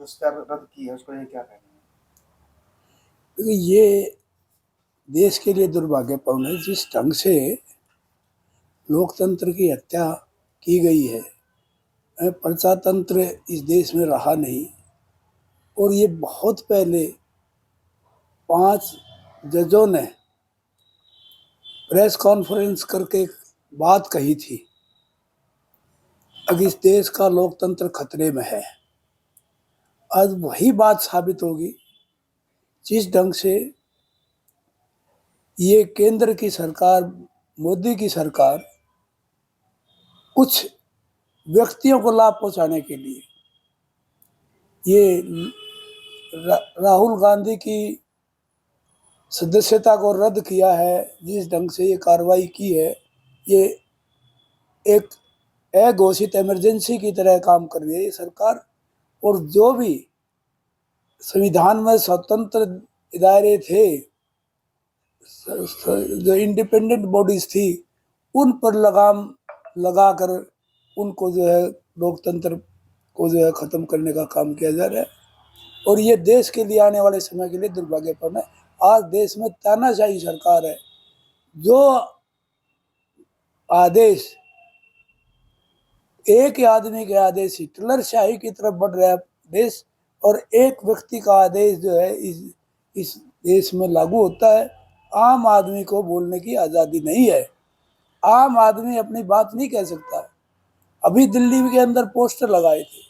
पुरस्कार रद्द की है, उसको ये क्या कहना है? देखिए, ये देश के लिए दुर्भाग्यपूर्ण है। जिस ढंग से लोकतंत्र की हत्या की गई है, प्रजातंत्र इस देश में रहा नहीं। और ये बहुत पहले 5 जजों ने प्रेस कॉन्फ्रेंस करके एक बात कही थी, अब इस देश का लोकतंत्र खतरे में है। आज वही बात साबित होगी। जिस ढंग से ये केंद्र की सरकार, मोदी की सरकार, कुछ व्यक्तियों को लाभ पहुंचाने के लिए ये राहुल गांधी की सदस्यता को रद्द किया है, जिस ढंग से ये कार्रवाई की है, ये एक अघोषित इमरजेंसी की तरह काम कर रही है ये सरकार। और जो भी संविधान में स्वतंत्र इदारे थे, जो इंडिपेंडेंट बॉडीज थी, उन पर लगाम लगाकर उनको जो है लोकतंत्र को जो है खत्म करने का काम किया जा रहा है। और ये देश के लिए आने वाले समय के लिए दुर्भाग्यपूर्ण है। आज देश में तानाशाही सरकार है। जो आदेश, एक आदमी के आदेश हिटलर शाही की तरफ बढ़ रहा है देश, और एक व्यक्ति का आदेश जो है इस देश में लागू होता है। आम आदमी को बोलने की आज़ादी नहीं है। आम आदमी अपनी बात नहीं कह सकता। अभी दिल्ली के अंदर पोस्टर लगाए थे,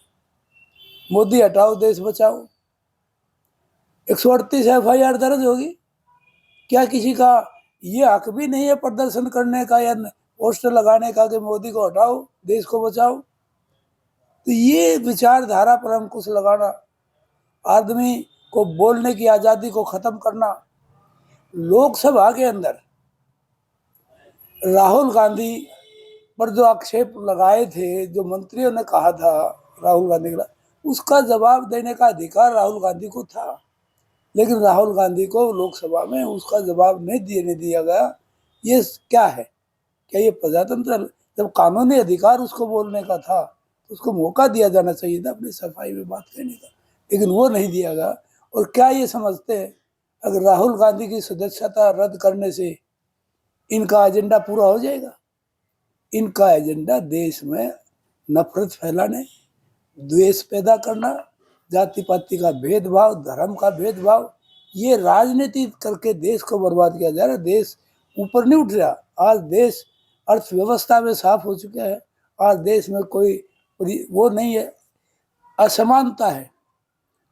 मोदी हटाओ देश बचाओ। 138 FIR दर्ज होगी। क्या किसी का ये हक भी नहीं है प्रदर्शन करने का या पोस्टर लगाने का कि मोदी को हटाओ, देश को बचाओ? तो ये विचारधारा पर अंकुश लगाना, आदमी को बोलने की आज़ादी को खत्म करना। लोकसभा के अंदर राहुल गांधी पर जो आक्षेप लगाए थे, जो मंत्रियों ने कहा था राहुल गांधी का, उसका जवाब देने का अधिकार राहुल गांधी को था। लेकिन राहुल गांधी को लोकसभा में उसका जवाब नहीं दिया गया। ये क्या है? क्या ये प्रजातंत्र? जब कानूनी अधिकार उसको बोलने का था तो उसको मौका दिया जाना चाहिए था अपनी सफाई में बात कहने का, लेकिन वो नहीं दिया गया। और क्या ये समझते हैं अगर राहुल गांधी की सदस्यता रद्द करने से इनका एजेंडा पूरा हो जाएगा? इनका एजेंडा देश में नफरत फैलाने, द्वेष पैदा करना, जाति पाति का भेदभाव, धर्म का भेदभाव, ये राजनीति करके देश को बर्बाद किया जा रहा है। देश ऊपर नहीं उठ रहा। आज देश अर्थव्यवस्था में साफ हो चुका है। आज देश में कोई वो नहीं है, असमानता है।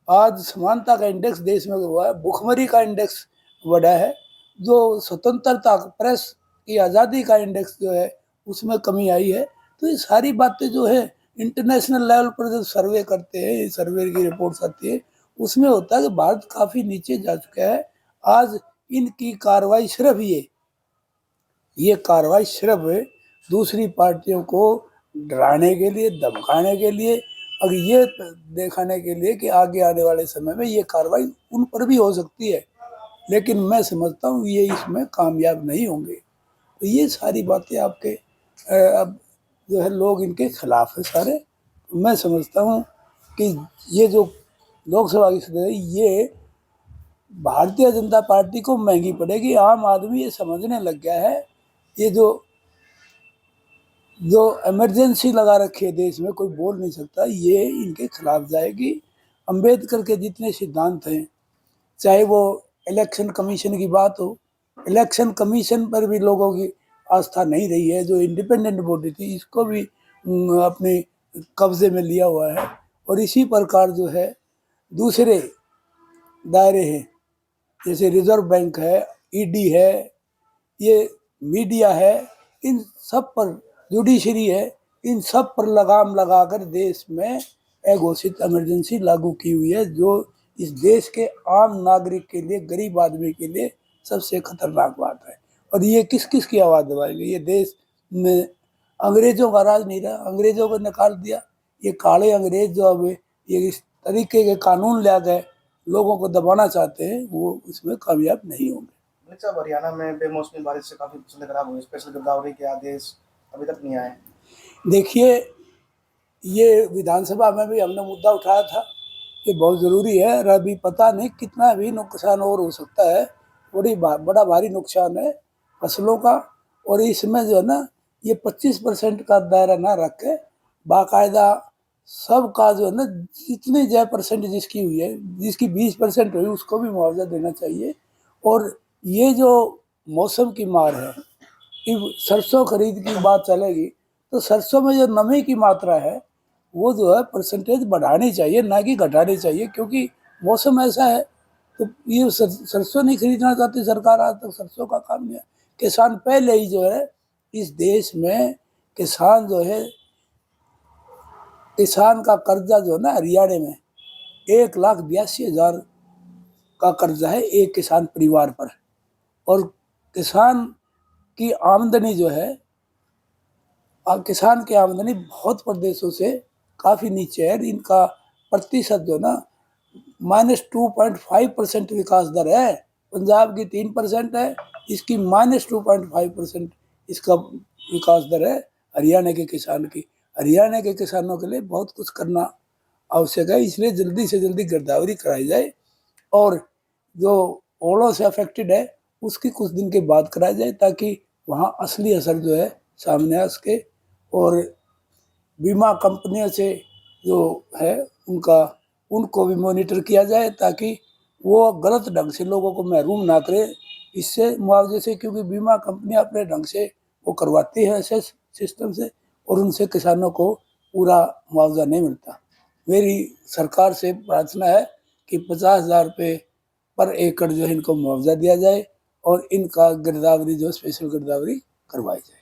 आज समानता का इंडेक्स देश में हुआ है, भुखमरी का इंडेक्स बढ़ा है। जो स्वतंत्रता, प्रेस की आज़ादी का इंडेक्स जो है उसमें कमी आई है। तो ये सारी बातें जो है इंटरनेशनल लेवल पर जब सर्वे करते हैं, सर्वे की रिपोर्ट्स आती है, उसमें होता है कि भारत काफ़ी नीचे जा चुका है। आज इनकी कार्रवाई सिर्फ ये कार्रवाई सिर्फ दूसरी पार्टियों को डराने के लिए, धमकाने के लिए, और ये दिखाने के लिए कि आगे आने वाले समय में ये कार्रवाई उन पर भी हो सकती है। लेकिन मैं समझता हूँ ये इसमें कामयाब नहीं होंगे। तो ये सारी बातें आपके अब जो है लोग इनके खिलाफ है सारे। मैं समझता हूँ कि ये जो लोकसभा की सदस्य है, ये भारतीय जनता पार्टी को महंगी पड़ेगी। आम आदमी ये समझने लग गया है, ये जो इमरजेंसी लगा रखी है देश में, कोई बोल नहीं सकता, ये इनके खिलाफ जाएगी। अंबेडकर के जितने सिद्धांत हैं, चाहे वो इलेक्शन कमीशन की बात हो, इलेक्शन कमीशन पर भी लोगों की आस्था नहीं रही है। जो इंडिपेंडेंट बॉडी थी, इसको भी अपने कब्जे में लिया हुआ है। और इसी प्रकार जो है दूसरे दायरे हैं, जैसे रिजर्व बैंक है, ईडी है, ये मीडिया है, इन सब पर, जुडिशरी है, इन सब पर लगाम लगाकर देश में अघोषित इमरजेंसी लागू की हुई है, जो इस देश के आम नागरिक के लिए, गरीब आदमी के लिए सबसे खतरनाक बात है। और ये किस किस की आवाज़ दबाएगी? ये देश में अंग्रेजों का राज नहीं रहा, अंग्रेजों को निकाल दिया। ये काले अंग्रेज जो अब ये इस तरीके के कानून ला गए लोगों को दबाना चाहते हैं, वो इसमें कामयाब नहीं होंगे। साहब, हरियाणा में बेमौसमी बारिश से काफ़ी फसलें खराब हुई। स्पेशल गिरदावरी के आदेश अभी तक नहीं आए। देखिए, ये विधानसभा में भी हमने मुद्दा उठाया था ये बहुत ज़रूरी है। और अभी पता नहीं कितना भी नुकसान और हो सकता है, बड़ा भारी नुकसान है फसलों का। और इसमें जो है ना, ये 25% का दायरा ना रख के बाकायदा सबका जो है ना, जितनी जय परसेंट जिसकी हुई है, जिसकी 20% हुई उसको भी मुआवजा देना चाहिए। और ये जो मौसम की मार है, कि सरसों खरीद की बात चलेगी तो सरसों में जो नमी की मात्रा है वो जो है परसेंटेज बढ़ानी चाहिए, ना कि घटानी चाहिए, क्योंकि मौसम ऐसा है। तो ये सरसों नहीं खरीदना चाहती सरकार, आज तक सरसों का काम नहीं है। किसान पहले ही जो है इस देश में, किसान जो है, किसान का कर्जा जो है ना, हरियाणा में 1,82,000 का कर्जा है एक किसान परिवार पर। और किसान की आमदनी जो है, किसान की आमदनी बहुत प्रदेशों से काफ़ी नीचे है। इनका प्रतिशत जो ना -2.5% विकास दर है। पंजाब की 3% है, इसकी -2.5% इसका विकास दर है हरियाणा के किसान की। हरियाणा के किसानों के लिए बहुत कुछ करना आवश्यक है, इसलिए जल्दी से जल्दी गिरदावरी कराई जाए। और जो ओलों से अफेक्टेड है उसकी कुछ दिन के बाद कराई जाए, ताकि वहाँ असली असर जो है सामने आ सके। और बीमा कंपनियों से जो है उनको भी मॉनिटर किया जाए, ताकि वो गलत ढंग से लोगों को महरूम ना करे इससे, मुआवजे से। क्योंकि बीमा कंपनियां अपने ढंग से वो करवाती है ऐसे सिस्टम से, और उनसे किसानों को पूरा मुआवजा नहीं मिलता। मेरी सरकार से प्रार्थना है कि 50,000 रुपये पर एकड़ जो है इनको मुआवजा दिया जाए, और इनका गिरदावरी जो स्पेशल गिरदावरी करवाई जाए।